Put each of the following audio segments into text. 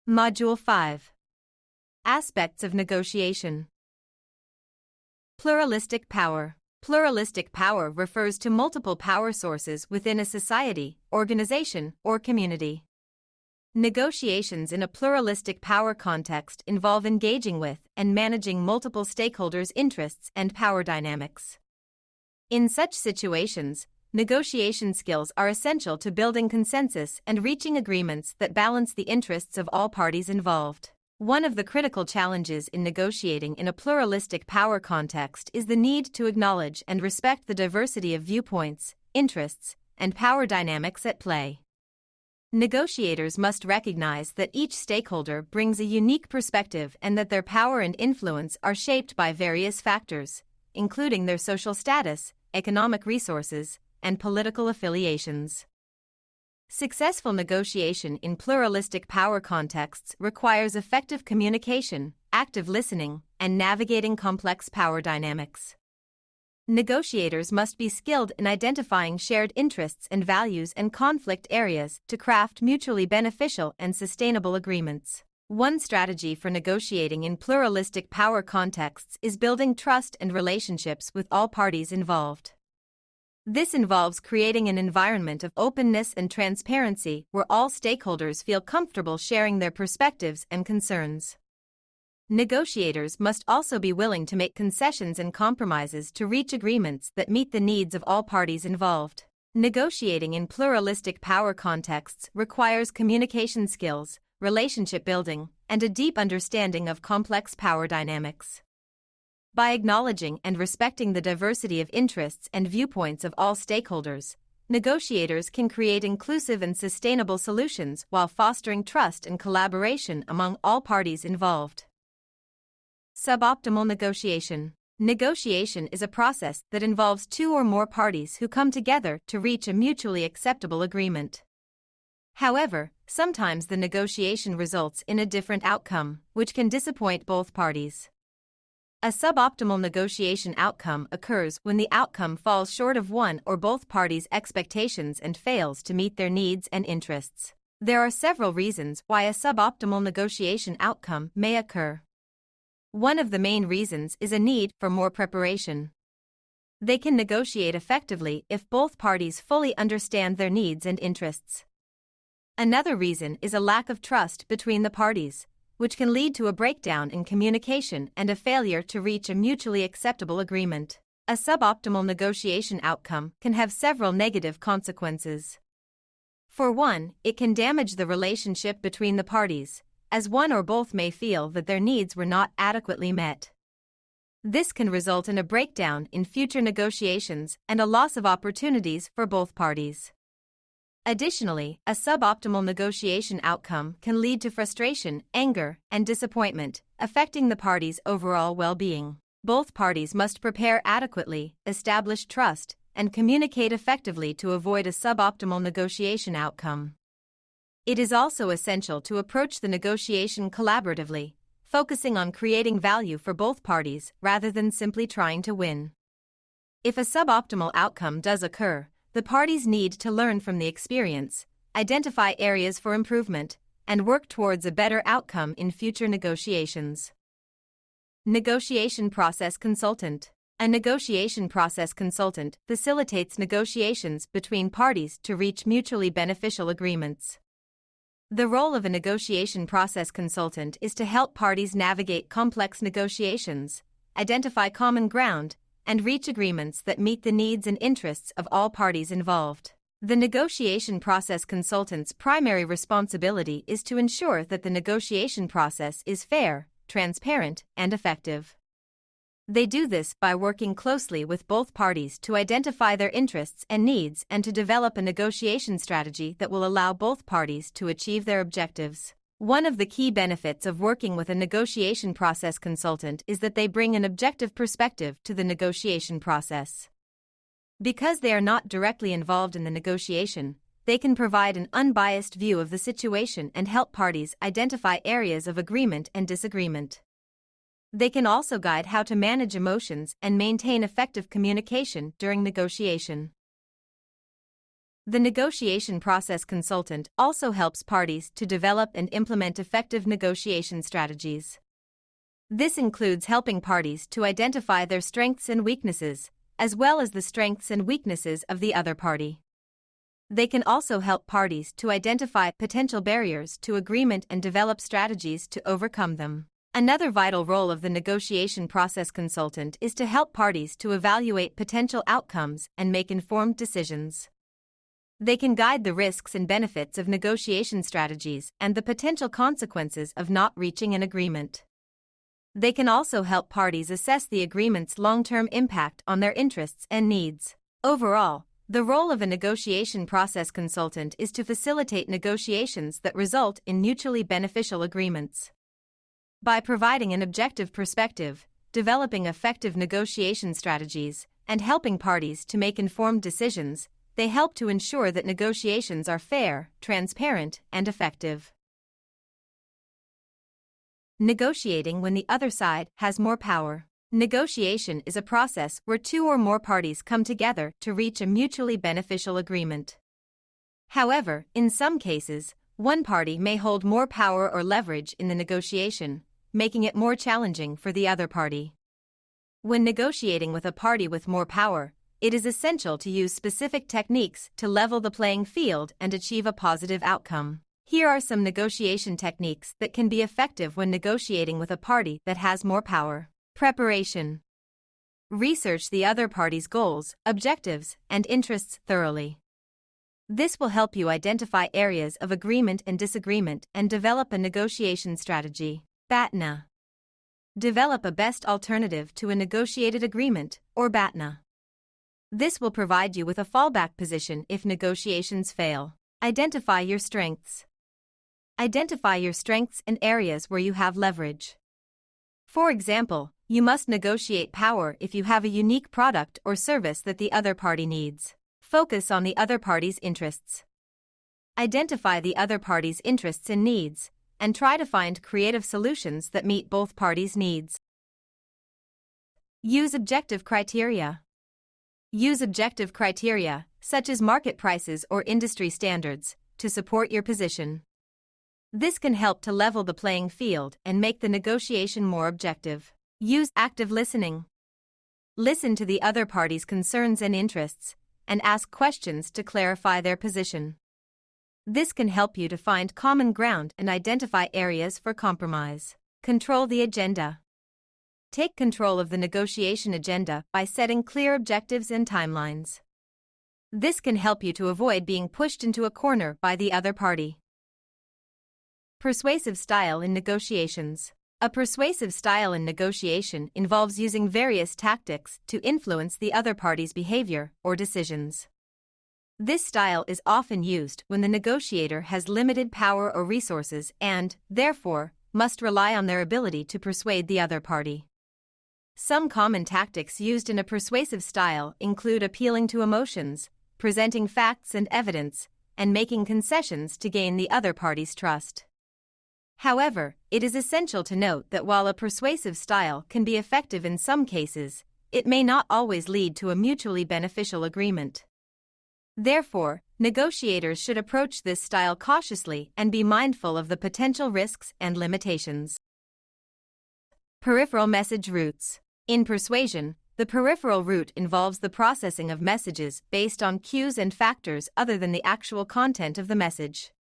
Module 5. Aspects of negotiation. Pluralistic power. Pluralistic power refers to multiple power sources within a society, organization, or community. Negotiations in a pluralistic power context involve engaging with and managing multiple stakeholders' interests and power dynamics. In such situations, negotiation skills are essential to building consensus and reaching agreements that balance the interests of all parties involved. One of the critical challenges in negotiating in a pluralistic power context is the need to acknowledge and respect the diversity of viewpoints, interests, and power dynamics at play. Negotiators must recognize that each stakeholder brings a unique perspective and that their power and influence are shaped by various factors, including their social status, economic resources, and political affiliations. Successful negotiation in pluralistic power contexts requires effective communication, active listening, and navigating complex power dynamics. Negotiators must be skilled in identifying shared interests and values and conflict areas to craft mutually beneficial and sustainable agreements. One strategy for negotiating in pluralistic power contexts is building trust and relationships with all parties involved. This involves creating an environment of openness and transparency where all stakeholders feel comfortable sharing their perspectives and concerns. Negotiators must also be willing to make concessions and compromises to reach agreements that meet the needs of all parties involved. Negotiating in pluralistic power contexts requires communication skills, relationship building, and a deep understanding of complex power dynamics. By acknowledging and respecting the diversity of interests and viewpoints of all stakeholders, negotiators can create inclusive and sustainable solutions while fostering trust and collaboration among all parties involved. Suboptimal negotiation. Negotiation is a process that involves two or more parties who come together to reach a mutually acceptable agreement. However, sometimes the negotiation results in a different outcome, which can disappoint both parties. A suboptimal negotiation outcome occurs when the outcome falls short of one or both parties' expectations and fails to meet their needs and interests. There are several reasons why a suboptimal negotiation outcome may occur. One of the main reasons is a need for more preparation. They can negotiate effectively if both parties fully understand their needs and interests. Another reason is a lack of trust between the parties, which can lead to a breakdown in communication and a failure to reach a mutually acceptable agreement. A suboptimal negotiation outcome can have several negative consequences. For one, it can damage the relationship between the parties, as one or both may feel that their needs were not adequately met. This can result in a breakdown in future negotiations and a loss of opportunities for both parties. Additionally, a suboptimal negotiation outcome can lead to frustration, anger, and disappointment, affecting the parties' overall well-being. Both parties must prepare adequately, establish trust, and communicate effectively to avoid a suboptimal negotiation outcome. It is also essential to approach the negotiation collaboratively, focusing on creating value for both parties rather than simply trying to win. If a suboptimal outcome does occur, the parties need to learn from the experience, identify areas for improvement, and work towards a better outcome in future negotiations. Negotiation process consultant. A negotiation process consultant facilitates negotiations between parties to reach mutually beneficial agreements. The role of a negotiation process consultant is to help parties navigate complex negotiations, identify common ground, and reach agreements that meet the needs and interests of all parties involved. The negotiation process consultant's primary responsibility is to ensure that the negotiation process is fair, transparent, and effective. They do this by working closely with both parties to identify their interests and needs and to develop a negotiation strategy that will allow both parties to achieve their objectives. One of the key benefits of working with a negotiation process consultant is that they bring an objective perspective to the negotiation process. Because they are not directly involved in the negotiation, they can provide an unbiased view of the situation and help parties identify areas of agreement and disagreement. They can also guide how to manage emotions and maintain effective communication during negotiation. The negotiation process consultant also helps parties to develop and implement effective negotiation strategies. This includes helping parties to identify their strengths and weaknesses, as well as the strengths and weaknesses of the other party. They can also help parties to identify potential barriers to agreement and develop strategies to overcome them. Another vital role of the negotiation process consultant is to help parties to evaluate potential outcomes and make informed decisions. They can guide the risks and benefits of negotiation strategies and the potential consequences of not reaching an agreement. They can also help parties assess the agreement's long-term impact on their interests and needs. Overall, the role of a negotiation process consultant is to facilitate negotiations that result in mutually beneficial agreements. By providing an objective perspective, developing effective negotiation strategies, and helping parties to make informed decisions, they help to ensure that negotiations are fair, transparent, and effective. Negotiating when the other side has more power. Negotiation is a process where two or more parties come together to reach a mutually beneficial agreement. However, in some cases, one party may hold more power or leverage in the negotiation, making it more challenging for the other party. When negotiating with a party with more power, it is essential to use specific techniques to level the playing field and achieve a positive outcome. Here are some negotiation techniques that can be effective when negotiating with a party that has more power. Preparation. Research the other party's goals, objectives, and interests thoroughly. This will help you identify areas of agreement and disagreement and develop a negotiation strategy. BATNA. Develop a best alternative to a negotiated agreement, or BATNA. This will provide you with a fallback position if negotiations fail. Identify your strengths. Identify your strengths and areas where you have leverage. For example, you must negotiate power if you have a unique product or service that the other party needs. Focus on the other party's interests. Identify the other party's interests and needs, and try to find creative solutions that meet both parties' needs. Use objective criteria. Use objective criteria, such as market prices or industry standards, to support your position. This can help to level the playing field and make the negotiation more objective. Use active listening. Listen to the other party's concerns and interests, and ask questions to clarify their position. This can help you to find common ground and identify areas for compromise. Control the agenda. Take control of the negotiation agenda by setting clear objectives and timelines. This can help you to avoid being pushed into a corner by the other party. Persuasive style in negotiations. A persuasive style in negotiation involves using various tactics to influence the other party's behavior or decisions. This style is often used when the negotiator has limited power or resources and, therefore, must rely on their ability to persuade the other party. Some common tactics used in a persuasive style include appealing to emotions, presenting facts and evidence, and making concessions to gain the other party's trust. However, it is essential to note that while a persuasive style can be effective in some cases, it may not always lead to a mutually beneficial agreement. Therefore, negotiators should approach this style cautiously and be mindful of the potential risks and limitations. Peripheral message routes. In persuasion, the peripheral route involves the processing of messages based on cues and factors other than the actual content of the message.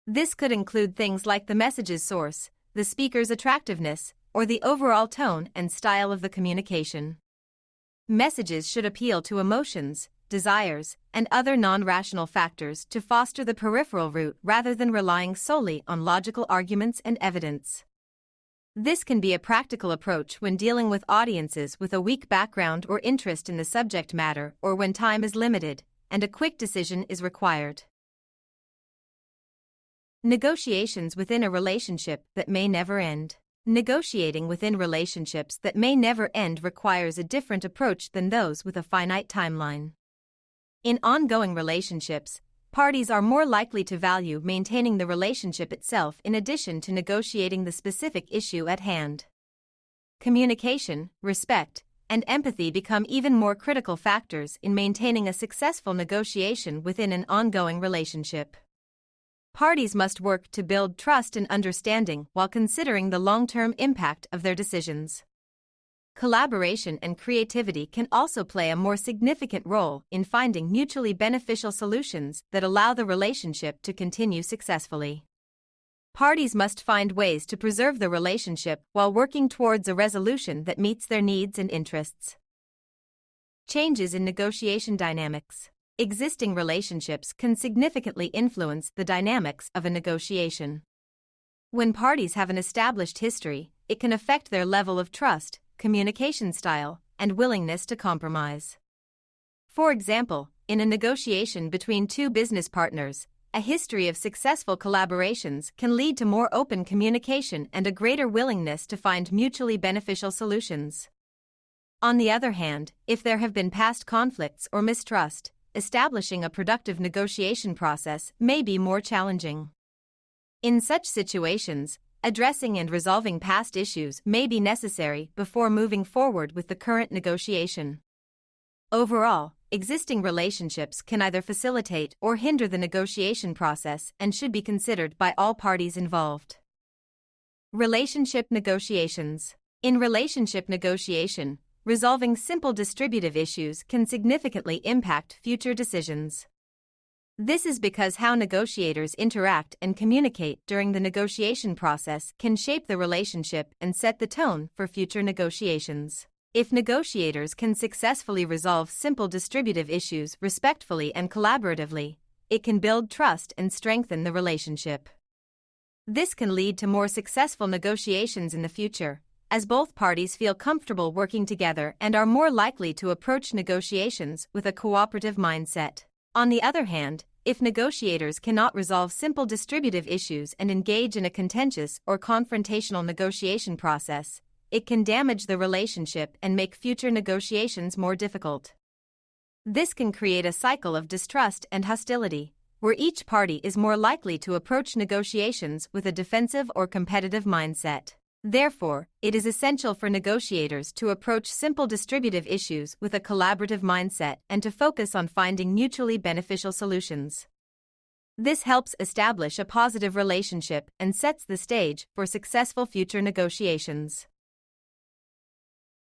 This could include things like the message's source, the speaker's attractiveness, or the overall tone and style of the communication. Messages should appeal to emotions, desires, and other non-rational factors to foster the peripheral route rather than relying solely on logical arguments and evidence. This can be a practical approach when dealing with audiences with a weak background or interest in the subject matter or when time is limited and a quick decision is required. Negotiations within a relationship that may never end. Negotiating within relationships that may never end requires a different approach than those with a finite timeline. In ongoing relationships, parties are more likely to value maintaining the relationship itself in addition to negotiating the specific issue at hand. Communication, respect, and empathy become even more critical factors in maintaining a successful negotiation within an ongoing relationship. Parties must work to build trust and understanding while considering the long-term impact of their decisions. Collaboration and creativity can also play a more significant role in finding mutually beneficial solutions that allow the relationship to continue successfully. Parties must find ways to preserve the relationship while working towards a resolution that meets their needs and interests. Changes in negotiation dynamics. Existing relationships can significantly influence the dynamics of a negotiation. When parties have an established history, it can affect their level of trust, communication style, and willingness to compromise. For example, in a negotiation between two business partners, a history of successful collaborations can lead to more open communication and a greater willingness to find mutually beneficial solutions. On the other hand, if there have been past conflicts or mistrust, establishing a productive negotiation process may be more challenging. In such situations, addressing and resolving past issues may be necessary before moving forward with the current negotiation. Overall, existing relationships can either facilitate or hinder the negotiation process and should be considered by all parties involved. Relationship negotiations. In relationship negotiation, resolving simple distributive issues can significantly impact future decisions. This is because how negotiators interact and communicate during the negotiation process can shape the relationship and set the tone for future negotiations. If negotiators can successfully resolve simple distributive issues respectfully and collaboratively, it can build trust and strengthen the relationship. This can lead to more successful negotiations in the future, as both parties feel comfortable working together and are more likely to approach negotiations with a cooperative mindset. On the other hand, if negotiators cannot resolve simple distributive issues and engage in a contentious or confrontational negotiation process, it can damage the relationship and make future negotiations more difficult. This can create a cycle of distrust and hostility, where each party is more likely to approach negotiations with a defensive or competitive mindset. Therefore, it is essential for negotiators to approach simple distributive issues with a collaborative mindset and to focus on finding mutually beneficial solutions. This helps establish a positive relationship and sets the stage for successful future negotiations.